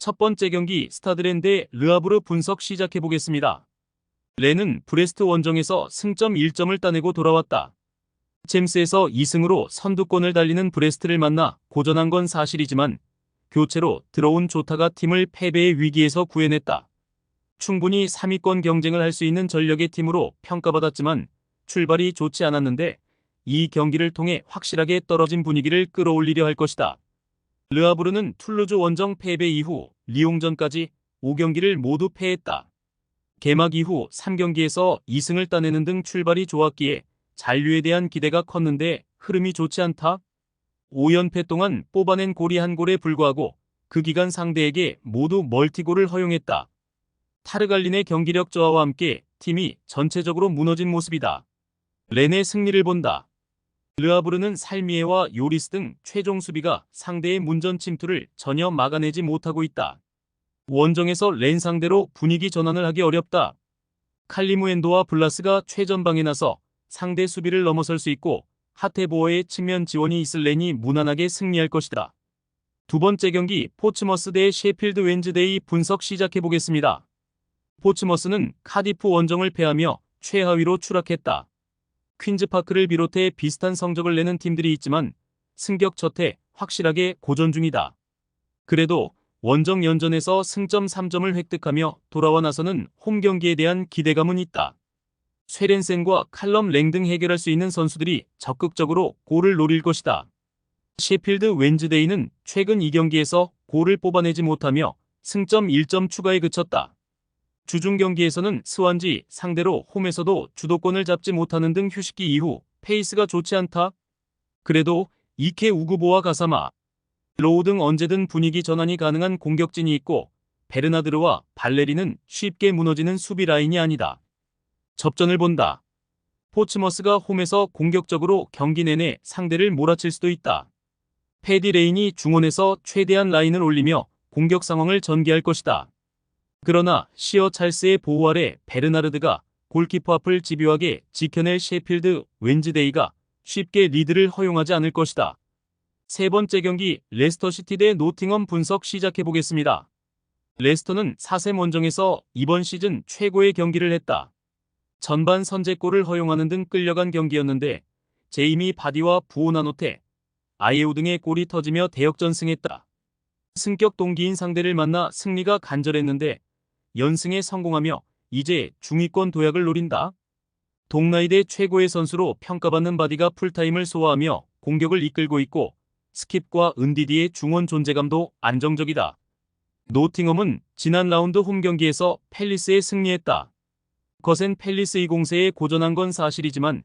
첫 번째 경기 스타드렌 대 르하브르 분석 시작해보겠습니다. 렌은 브레스트 원정에서 승점 1점을 따내고 돌아왔다. 챔스에서 2승으로 선두권을 달리는 브레스트를 만나 고전한 건 사실이지만 교체로 들어온 조타가 팀을 패배의 위기에서 구해냈다. 충분히 3위권 경쟁을 할 수 있는 전력의 팀으로 평가받았지만 출발이 좋지 않았는데 이 경기를 통해 확실하게 떨어진 분위기를 끌어올리려 할 것이다. 르하브르는 툴루즈 원정 패배 이후 리옹전까지 5경기를 모두 패했다. 개막 이후 3경기에서 2승을 따내는 등 출발이 좋았기에 잔류에 대한 기대가 컸는데 흐름이 좋지 않다. 5연패 동안 뽑아낸 골이 한 골에 불과하고 그 기간 상대에게 모두 멀티골을 허용했다. 타르갈린의 경기력 저하와 함께 팀이 전체적으로 무너진 모습이다. 렌의 승리를 본다. 르하브르는 살미에와 요리스 등 최종 수비가 상대의 문전 침투를 전혀 막아내지 못하고 있다. 원정에서 렌 상대로 분위기 전환을 하기 어렵다. 칼리무엔도와 블라스가 최전방에 나서 상대 수비를 넘어설 수 있고 하테보어의 측면 지원이 있을 렌이 무난하게 승리할 것이다. 두 번째 경기 포츠머스 대 셰필드 웬즈데이 분석 시작해보겠습니다. 포츠머스는 카디프 원정을 패하며 최하위로 추락했다. 퀸즈파크를 비롯해 비슷한 성적을 내는 팀들이 있지만 승격 첫해 확실하게 고전 중이다. 그래도 원정 연전에서 승점 3점을 획득하며 돌아와 나서는 홈 경기에 대한 기대감은 있다. 쇠렌센과 칼럼 랭 등 해결할 수 있는 선수들이 적극적으로 골을 노릴 것이다. 셰필드 웬즈데이는 최근 2경기에서 골을 뽑아내지 못하며 승점 1점 추가에 그쳤다. 주중 경기에서는 스완지 상대로 홈에서도 주도권을 잡지 못하는 등 휴식기 이후 페이스가 좋지 않다. 그래도 이케 우그보와 가사마, 로우 등 언제든 분위기 전환이 가능한 공격진이 있고 베르나드르와 발레리는 쉽게 무너지는 수비 라인이 아니다. 접전을 본다. 포츠머스가 홈에서 공격적으로 경기 내내 상대를 몰아칠 수도 있다. 패디 레인이 중원에서 최대한 라인을 올리며 공격 상황을 전개할 것이다. 그러나 시어 찰스의 보호 아래 베르나르드가 골키퍼 앞을 집요하게 지켜낼 셰필드 웬즈데이가 쉽게 리드를 허용하지 않을 것이다. 세 번째 경기 레스터시티 대 노팅엄 분석 시작해보겠습니다. 레스터는 4셈 원정에서 이번 시즌 최고의 경기를 했다. 전반 선제골을 허용하는 등 끌려간 경기였는데 제이미 바디와 부오나노테, 아예우 등의 골이 터지며 대역전승했다. 승격 동기인 상대를 만나 승리가 간절했는데 연승에 성공하며 이제 중위권 도약을 노린다. 동나이대 최고의 선수로 평가받는 바디가 풀타임을 소화하며 공격을 이끌고 있고 스킵과 은디디의 중원 존재감도 안정적이다. 노팅엄은 지난 라운드 홈 경기에서 팰리스에 승리했다. 거센 팰리스 2공세에 고전한 건 사실이지만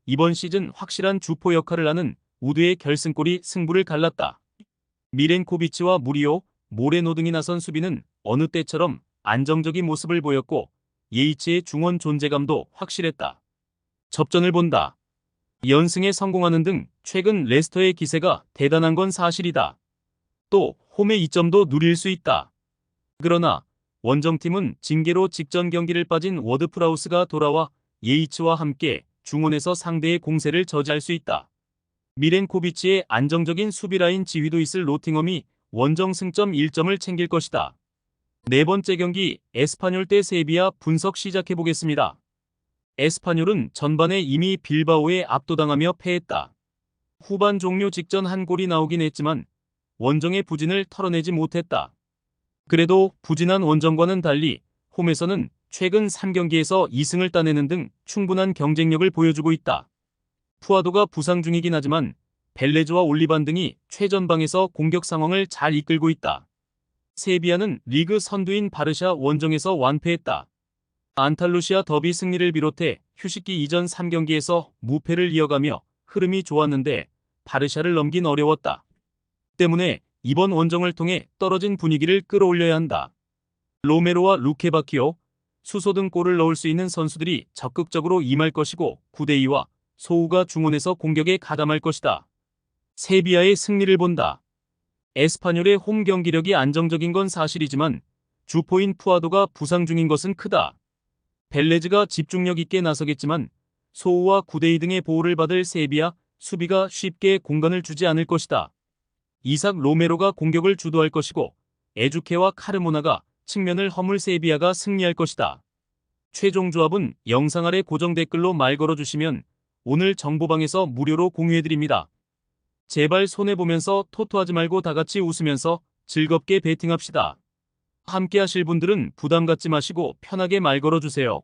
이번 시즌 확실한 주포 역할을 하는 우드의 결승골이 승부를 갈랐다. 미렌코비치와 무리오, 모레노 등이 나선 수비는 어느 때처럼 안정적인 모습을 보였고 예이치의 중원 존재감도 확실했다. 접전을 본다. 연승에 성공하는 등 최근 레스터의 기세가 대단한 건 사실이다. 또 홈의 이점도 누릴 수 있다. 그러나 원정팀은 징계로 직전 경기를 빠진 워드프라우스가 돌아와 예이치와 함께 중원에서 상대의 공세를 저지할 수 있다. 미렌코비치의 안정적인 수비라인 지휘도 있을 노팅엄이 원정 승점 1점을 챙길 것이다. 네 번째 경기 에스파뇰 대 세비야 분석 시작해보겠습니다. 에스파뇰은 전반에 이미 빌바오에 압도당하며 패했다. 후반 종료 직전 한 골이 나오긴 했지만 원정의 부진을 털어내지 못했다. 그래도 부진한 원정과는 달리 홈에서는 최근 3경기에서 2승을 따내는 등 충분한 경쟁력을 보여주고 있다. 푸아도가 부상 중이긴 하지만 벨레즈와 올리반 등이 최전방에서 공격 상황을 잘 이끌고 있다. 세비야는 리그 선두인 바르샤 원정에서 완패했다. 안탈루시아 더비 승리를 비롯해 휴식기 이전 3경기에서 무패를 이어가며 흐름이 좋았는데 바르샤를 넘긴 어려웠다. 때문에 이번 원정을 통해 떨어진 분위기를 끌어올려야 한다. 로메로와 루케바키오, 수소 등 골을 넣을 수 있는 선수들이 적극적으로 임할 것이고 구데이와 소우가 중원에서 공격에 가담할 것이다. 세비야의 승리를 본다. 에스파뇰의 홈 경기력이 안정적인 건 사실이지만 주포인 푸아도가 부상 중인 것은 크다. 벨레즈가 집중력 있게 나서겠지만 소우와 구데이 등의 보호를 받을 세비야 수비가 쉽게 공간을 주지 않을 것이다. 이삭 로메로가 공격을 주도할 것이고 에주케와 카르모나가 측면을 허물 세비야가 승리할 것이다. 최종 조합은 영상 아래 고정 댓글로 말 걸어주시면 오늘 정보방에서 무료로 공유해드립니다. 제발 손해보면서 토토하지 말고 다같이 웃으면서 즐겁게 베팅합시다. 함께 하실 분들은 부담 갖지 마시고 편하게 말 걸어주세요.